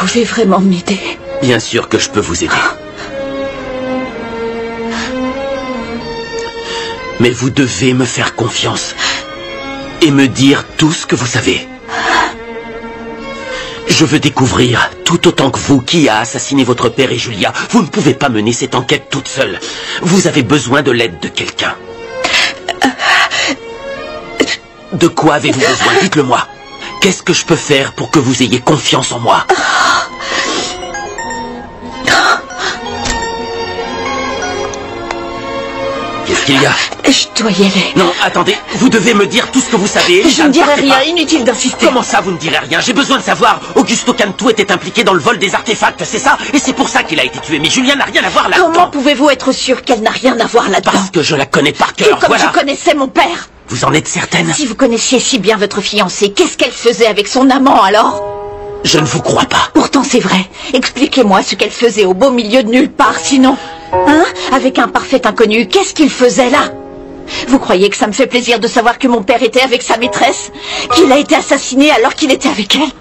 pouvez vraiment m'aider? Bien sûr que je peux vous aider. Mais vous devez me faire confiance. Et me dire tout ce que vous savez. Je veux découvrir, tout autant que vous, qui a assassiné votre père et Julia. Vous ne pouvez pas mener cette enquête toute seule. Vous avez besoin de l'aide de quelqu'un. De quoi avez-vous besoin? Dites-le moi. Qu'est-ce que je peux faire pour que vous ayez confiance en moi? Qu'est-ce qu'il y a? Je dois y aller. Non, attendez, vous devez me dire tout ce que vous savez. Je ne dirai rien, inutile d'insister. Comment ça, vous ne direz rien? J'ai besoin de savoir. Augusto Cantu était impliqué dans le vol des artefacts, c'est ça? Et c'est pour ça qu'il a été tué. Mais Julia n'a rien à voir là-dedans. Comment pouvez-vous être sûr qu'elle n'a rien à voir là-dedans? Parce que je la connais par cœur, Tout comme voilà. je connaissais mon père. Vous en êtes certaine? Si vous connaissiez si bien votre fiancée, qu'est-ce qu'elle faisait avec son amant alors? Je ne vous crois pas. Pourtant c'est vrai. Expliquez-moi ce qu'elle faisait au beau milieu de nulle part, sinon... Hein? Avec un parfait inconnu, qu'est-ce qu'il faisait là? Vous croyez que ça me fait plaisir de savoir que mon père était avec sa maîtresse? Qu'il a été assassiné alors qu'il était avec elle?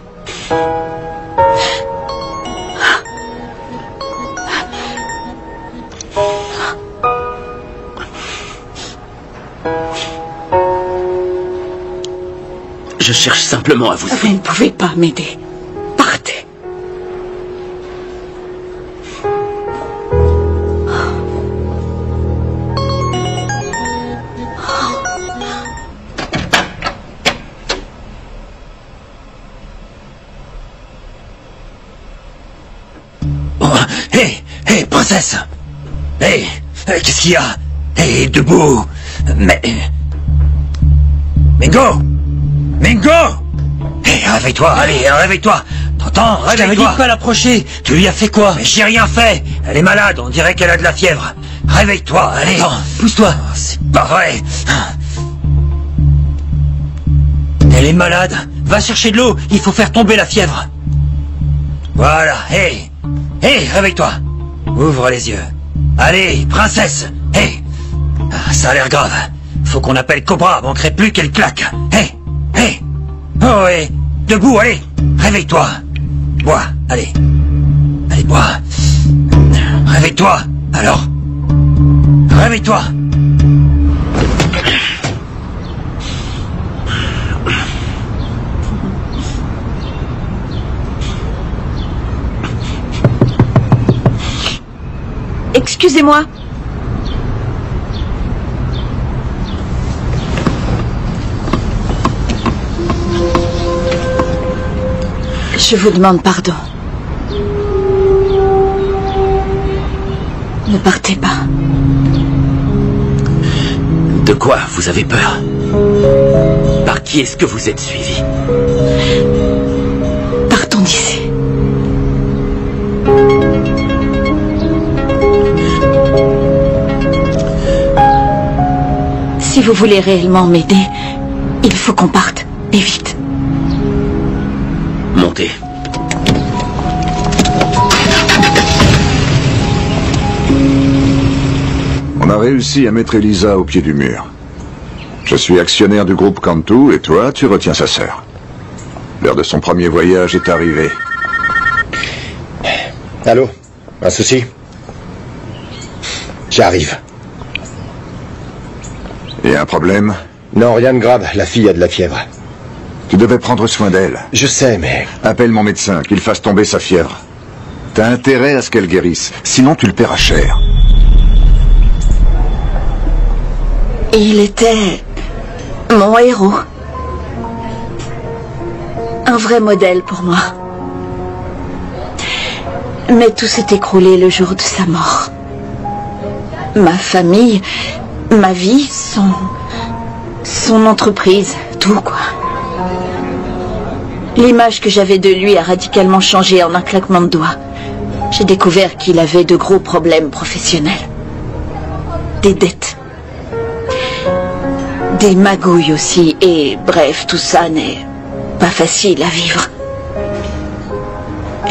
Je cherche simplement à vous aider. Vous ne pouvez pas m'aider. Partez. Oh, hé, princesse! Hé, qu'est-ce qu'il y a? Hé, debout! Mais go! Mingo! Hé, réveille-toi, allez, réveille-toi! T'entends? Réveille-toi! Je t'avais dit de pas l'approcher! Tu lui as fait quoi? Mais j'ai rien fait! Elle est malade, on dirait qu'elle a de la fièvre! Réveille-toi, allez! Attends, pousse-toi! Oh, c'est pas vrai! Elle est malade! Va chercher de l'eau, il faut faire tomber la fièvre! Voilà, hé! Hé, réveille-toi! Ouvre les yeux! Allez, princesse! Hé! Ça a l'air grave! Faut qu'on appelle Cobra, manquerait plus qu'elle claque! Hé! Hé! Oh, hé! Debout, allez! Réveille-toi! Bois, allez! Allez, bois! Réveille-toi! Alors! Réveille-toi! Excusez-moi. Je vous demande pardon. Ne partez pas. De quoi vous avez peur? Par qui est-ce que vous êtes suivi? Partons d'ici. Si vous voulez réellement m'aider, il faut qu'on parte. Et vite. Montez. On a réussi à mettre Elisa au pied du mur. Je suis actionnaire du groupe Cantu et toi, tu retiens sa sœur. L'heure de son premier voyage est arrivée. Allô? Un souci? J'arrive. Et un problème? Non, rien de grave. La fille a de la fièvre. Tu devais prendre soin d'elle. Je sais, mais... Appelle mon médecin, qu'il fasse tomber sa fièvre. T'as intérêt à ce qu'elle guérisse, sinon tu le paieras cher. Il était mon héros. Un vrai modèle pour moi. Mais tout s'est écroulé le jour de sa mort. Ma famille, ma vie, son entreprise, tout quoi. L'image que j'avais de lui a radicalement changé en un claquement de doigts. J'ai découvert qu'il avait de gros problèmes professionnels. Des dettes. Des magouilles aussi, et bref, tout ça n'est pas facile à vivre.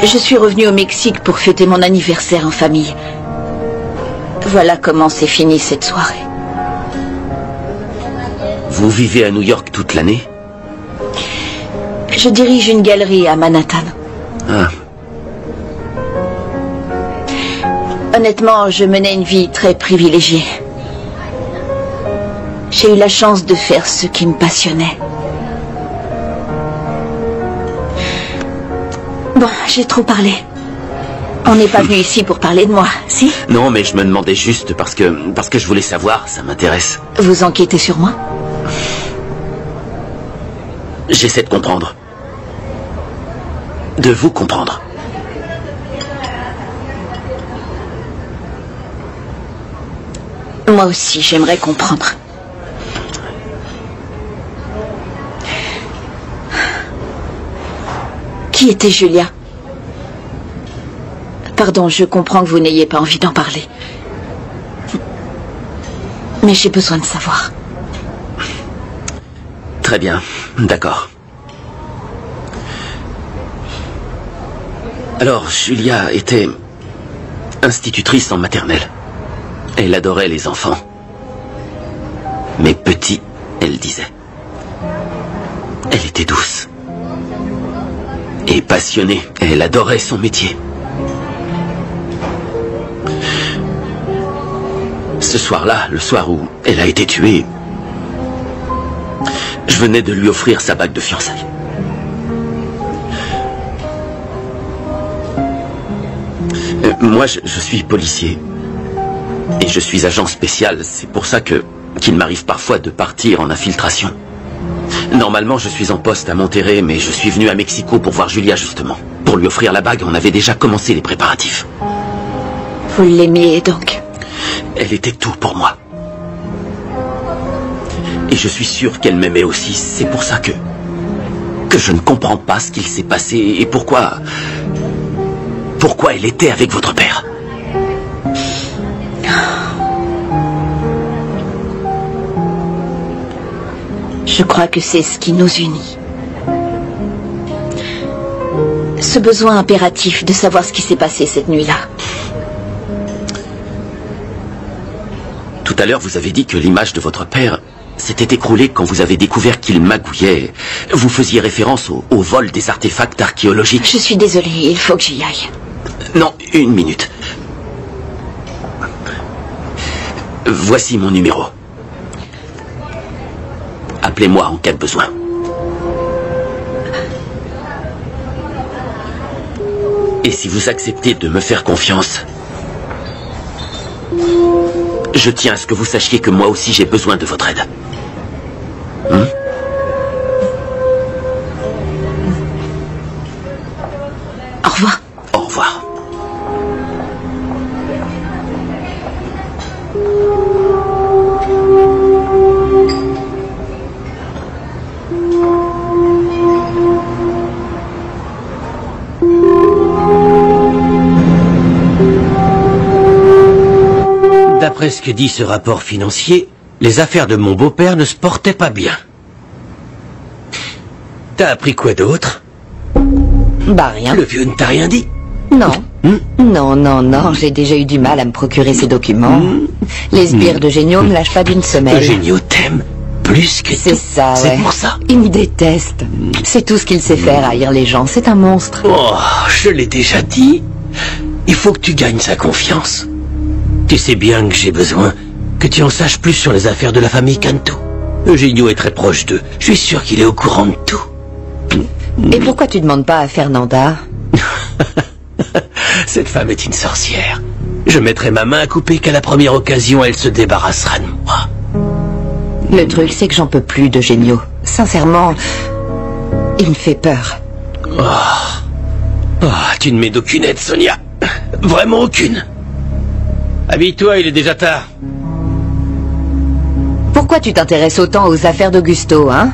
Je suis revenue au Mexique pour fêter mon anniversaire en famille. Voilà comment s'est finie cette soirée. Vous vivez à New York toute l'année? Je dirige une galerie à Manhattan. Ah. Honnêtement, je menais une vie très privilégiée. J'ai eu la chance de faire ce qui me passionnait. Bon, j'ai trop parlé. On n'est pas venu ici pour parler de moi, si? Non, mais je me demandais juste parce que je voulais savoir, ça m'intéresse. Vous enquêtez sur moi? J'essaie de comprendre. De vous comprendre. Moi aussi, j'aimerais comprendre. Qui était Julia? Pardon, je comprends que vous n'ayez pas envie d'en parler. Mais j'ai besoin de savoir. Très bien, d'accord. Alors, Julia était institutrice en maternelle. Elle adorait les enfants. Mais petits, elle disait. Elle était douce. Et passionnée. Elle adorait son métier. Ce soir-là, le soir où elle a été tuée, je venais de lui offrir sa bague de fiançailles. Moi, je suis policier. Et je suis agent spécial. C'est pour ça qu'il m'arrive parfois de partir en infiltration. Normalement, je suis en poste à Monterrey, mais je suis venu à Mexico pour voir Julia, justement. Pour lui offrir la bague, on avait déjà commencé les préparatifs. Vous l'aimiez donc? Elle était tout pour moi. Et je suis sûr qu'elle m'aimait aussi. C'est pour ça que je ne comprends pas ce qu'il s'est passé et pourquoi elle était avec votre père. Je crois que c'est ce qui nous unit. Ce besoin impératif de savoir ce qui s'est passé cette nuit-là. Tout à l'heure, vous avez dit que l'image de votre père s'était écroulée quand vous avez découvert qu'il magouillait. Vous faisiez référence au vol des artefacts archéologiques. Je suis désolée, il faut que j'y aille. Non, une minute. Voici mon numéro. Appelez-moi en cas de besoin. Et si vous acceptez de me faire confiance, je tiens à ce que vous sachiez que moi aussi j'ai besoin de votre aide. Au revoir. Au revoir. D'après ce que dit ce rapport financier, les affaires de mon beau-père ne se portaient pas bien. T'as appris quoi d'autre? Bah rien. Le vieux ne t'a rien dit? Non. Non, j'ai déjà eu du mal à me procurer ces documents. Les sbires de Génio me lâchent pas d'une semelle. Génio t'aime plus que c'est tout. Ça, ouais. C'est pour ça. Il me déteste. C'est tout ce qu'il sait faire, haïr les gens. C'est un monstre. Oh, je l'ai déjà dit. Il faut que tu gagnes sa confiance. Tu sais bien que j'ai besoin que tu en saches plus sur les affaires de la famille Cantu. Eugenio est très proche d'eux. Je suis sûr qu'il est au courant de tout. Et pourquoi tu demandes pas à Fernanda? Cette femme est une sorcière. Je mettrai ma main à couper qu'à la première occasion, elle se débarrassera de moi. Le truc, c'est que j'en peux plus d'Eugenio. Sincèrement, il me fait peur. Tu ne mets d'aucune aide, Sonia. Vraiment aucune. Habille-toi, il est déjà tard. Pourquoi tu t'intéresses autant aux affaires d'Augusto, hein?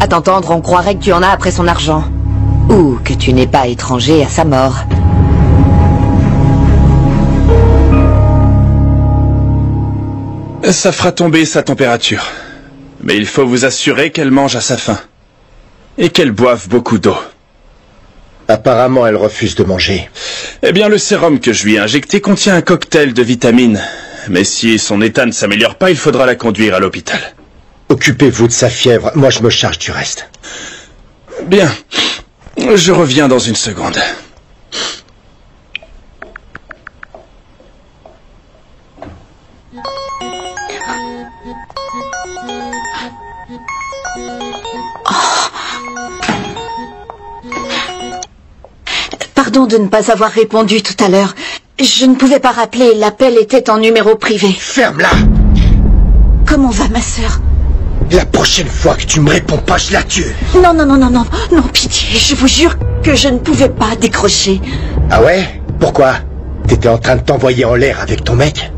À t'entendre, on croirait que tu en as après son argent. Ou que tu n'es pas étranger à sa mort. Ça fera tomber sa température. Mais il faut vous assurer qu'elle mange à sa faim. Et qu'elle boive beaucoup d'eau. Apparemment, elle refuse de manger. Eh bien, le sérum que je lui ai injecté contient un cocktail de vitamines. Mais si son état ne s'améliore pas, il faudra la conduire à l'hôpital. Occupez-vous de sa fièvre, moi je me charge du reste. Bien. Je reviens dans une seconde. Pardon de ne pas avoir répondu tout à l'heure. Je ne pouvais pas rappeler, l'appel était en numéro privé. Ferme-la! Comment va ma sœur? La prochaine fois que tu me réponds pas, je la tue. Non, pitié, je vous jure que je ne pouvais pas décrocher. Ah ouais? Pourquoi? T'étais en train de t'envoyer en l'air avec ton mec?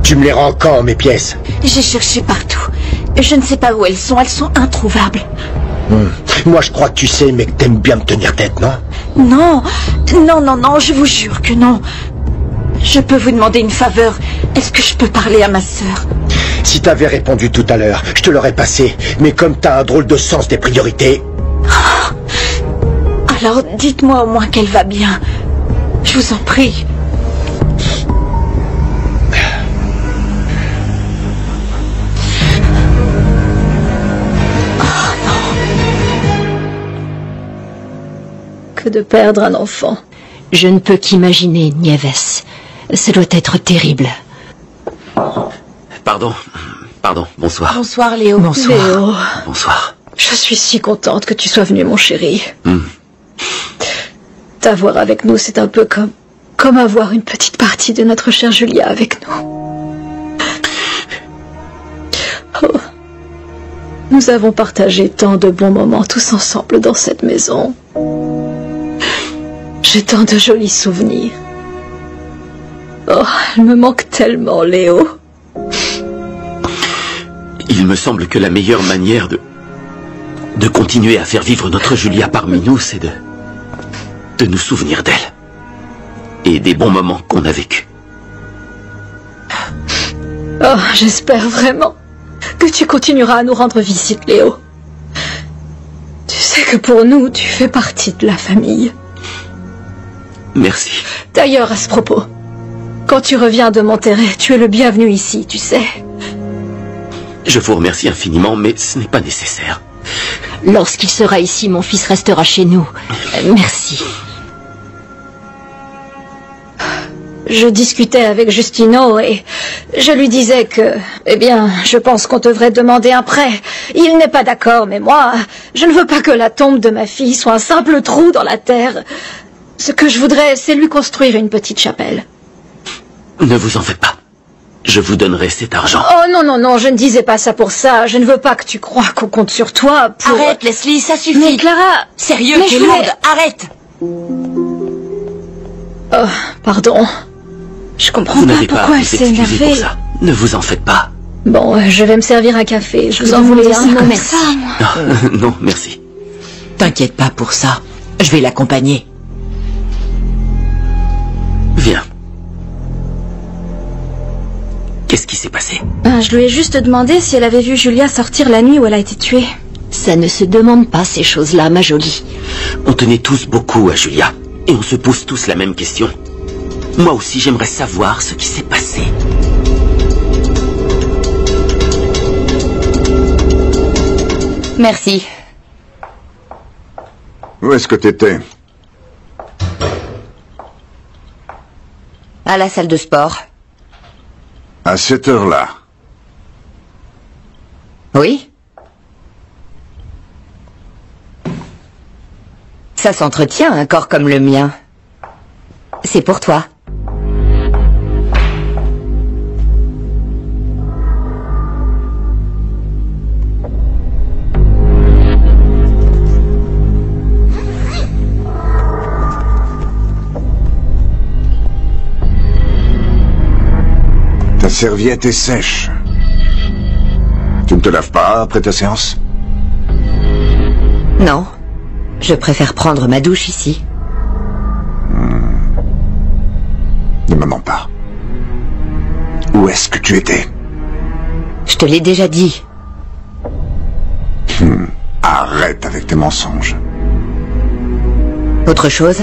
Tu me les rends quand, mes pièces? J'ai cherché partout. Je ne sais pas où elles sont introuvables. Moi, je crois que tu sais, mais que t'aimes bien me tenir tête, non? Non, je vous jure que non. Je peux vous demander une faveur. Est-ce que je peux parler à ma sœur? Si t'avais répondu tout à l'heure, je te l'aurais passé. Mais comme t'as un drôle de sens des priorités... Alors, dites-moi au moins qu'elle va bien. Je vous en prie. De perdre un enfant. Je ne peux qu'imaginer, Nieves. Ce doit être terrible. Pardon, bonsoir. Bonsoir, Léo. Bonsoir. Léo. Bonsoir. Je suis si contente que tu sois venu, mon chéri. T'avoir avec nous, c'est un peu comme avoir une petite partie de notre chère Julia avec nous. Oh. Nous avons partagé tant de bons moments tous ensemble dans cette maison. J'ai tant de jolis souvenirs. Oh, elle me manque tellement, Léo. Il me semble que la meilleure manière de continuer à faire vivre notre Julia parmi nous, c'est de nous souvenir d'elle. Et des bons moments qu'on a vécus. Oh, j'espère vraiment que tu continueras à nous rendre visite, Léo. Tu sais que pour nous, tu fais partie de la famille. Merci. D'ailleurs, à ce propos, quand tu reviens de Monterrey, tu es le bienvenu ici, tu sais. Je vous remercie infiniment, mais ce n'est pas nécessaire. Lorsqu'il sera ici, mon fils restera chez nous. Merci. Je discutais avec Justino et je lui disais que... Eh bien, je pense qu'on devrait demander un prêt. Il n'est pas d'accord, mais moi, je ne veux pas que la tombe de ma fille soit un simple trou dans la terre. Ce que je voudrais, c'est lui construire une petite chapelle. Ne vous en faites pas. Je vous donnerai cet argent. Oh non, je ne disais pas ça pour ça. Je ne veux pas que tu crois qu'on compte sur toi pour... Arrête, Leslie, ça suffit. Mais Clara... Sérieux, t'es lourde, arrête. Oh, pardon. Je comprends pas pourquoi elle s'est énervée. Pour ça. Ne vous en faites pas. Bon, je vais me servir un café. Je vous en voulais un comme ça, moi. Non, merci. T'inquiète pas pour ça. Je vais l'accompagner. Viens. Qu'est-ce qui s'est passé? Je lui ai juste demandé si elle avait vu Julia sortir la nuit où elle a été tuée. Ça ne se demande pas ces choses-là, ma jolie. On tenait tous beaucoup à Julia. Et on se pose tous la même question. Moi aussi, j'aimerais savoir ce qui s'est passé. Merci. Où est-ce que t'étais? À la salle de sport. À cette heure-là? Oui. Ça s'entretient, un corps comme le mien. C'est pour toi. Ta serviette est sèche. Tu ne te laves pas après ta séance? Non. Je préfère prendre ma douche ici. Ne me mens pas. Où est-ce que tu étais? Je te l'ai déjà dit. Arrête avec tes mensonges. Autre chose?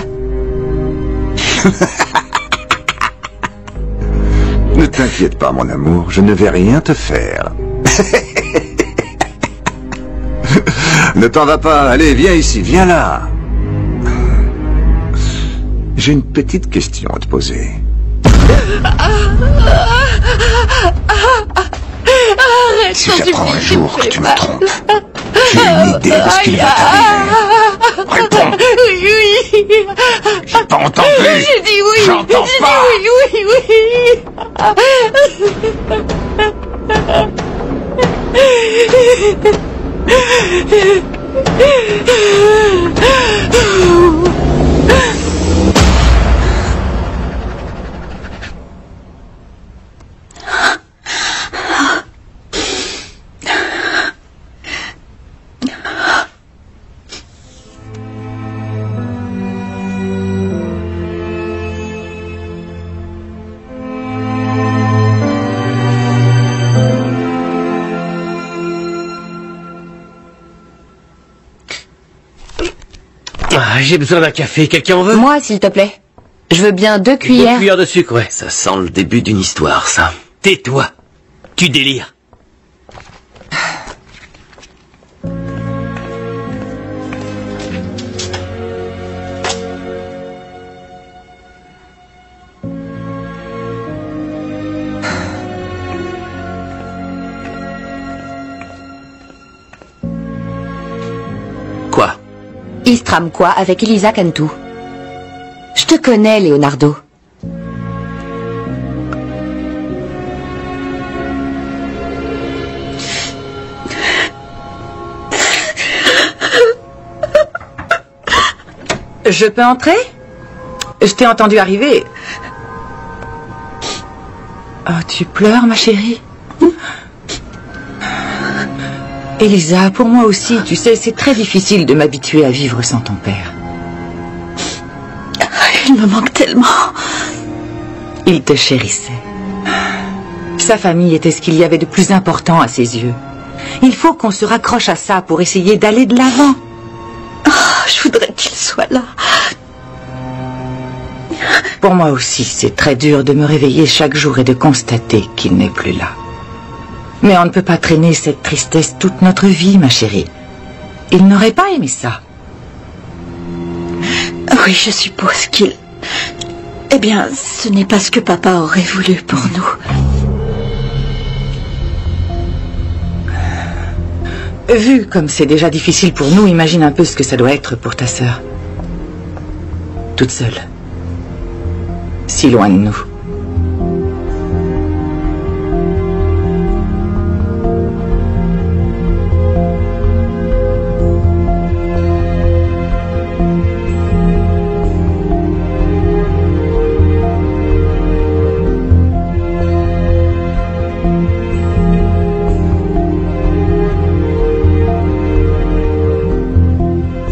Ne t'inquiète pas, mon amour, je ne vais rien te faire. Ne t'en va pas, allez, viens ici, viens là. J'ai une petite question à te poser. si j'apprends un jour que tu me trompes, j'ai une idée de ce qu'il va t'arriver. Réponds. Oui, oui. J'ai pas entendu. J'ai dit oui. J'entends J'ai pas. dit oui, Ah, j'ai besoin d'un café, quelqu'un en veut? Moi, s'il te plaît. Je veux bien 2 cuillères. 2 cuillères de sucre, ouais. Ça sent le début d'une histoire, ça. Tais-toi. Tu délires. Quoi? Istram quoi avec Elisa Cantu. Je te connais, Leonardo. Je peux entrer? Je t'ai entendu arriver. Oh, tu pleures, ma chérie? Elisa, pour moi aussi, tu sais, c'est très difficile de m'habituer à vivre sans ton père. Il me manque tellement. Il te chérissait. Sa famille était ce qu'il y avait de plus important à ses yeux. Il faut qu'on se raccroche à ça pour essayer d'aller de l'avant. Oh, je voudrais qu'il soit là. Pour moi aussi, c'est très dur de me réveiller chaque jour et de constater qu'il n'est plus là. Mais on ne peut pas traîner cette tristesse toute notre vie, ma chérie. Il n'aurait pas aimé ça. Oui, je suppose qu'il... Eh bien, ce n'est pas ce que papa aurait voulu pour nous. Vu comme c'est déjà difficile pour nous, imagine un peu ce que ça doit être pour ta sœur. Toute seule. Si loin de nous.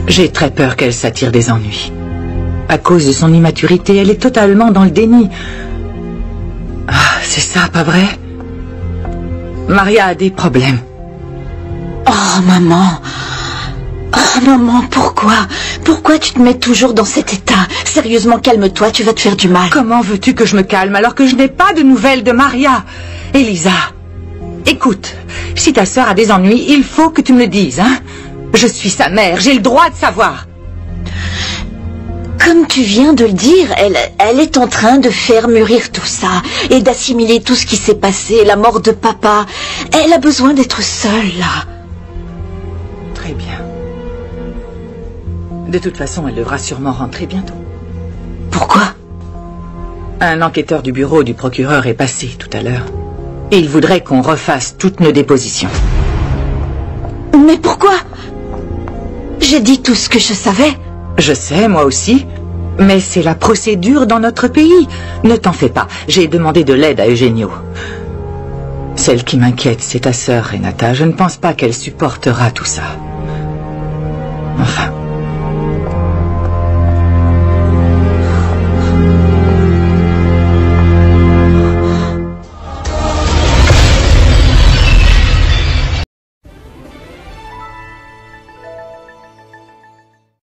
J'ai très peur qu'elle s'attire des ennuis. À cause de son immaturité, elle est totalement dans le déni. Ah, c'est ça, pas vrai? Maria a des problèmes. Oh, maman. Oh, maman, pourquoi? Pourquoi tu te mets toujours dans cet état? Sérieusement, calme-toi, tu vas te faire du mal. Comment veux-tu que je me calme alors que je n'ai pas de nouvelles de Maria? Elisa, écoute, si ta sœur a des ennuis, il faut que tu me le dises, hein? Je suis sa mère, j'ai le droit de savoir. Comme tu viens de le dire, elle est en train de faire mûrir tout ça et d'assimiler tout ce qui s'est passé, la mort de papa. Elle a besoin d'être seule, là. Très bien. De toute façon, elle devra sûrement rentrer bientôt. Pourquoi? Un enquêteur du bureau du procureur est passé tout à l'heure. Et il voudrait qu'on refasse toutes nos dépositions. Mais pourquoi? J'ai dit tout ce que je savais. Je sais, moi aussi. Mais c'est la procédure dans notre pays. Ne t'en fais pas. J'ai demandé de l'aide à Eugenio. Celle qui m'inquiète, c'est ta sœur, Renata. Je ne pense pas qu'elle supportera tout ça.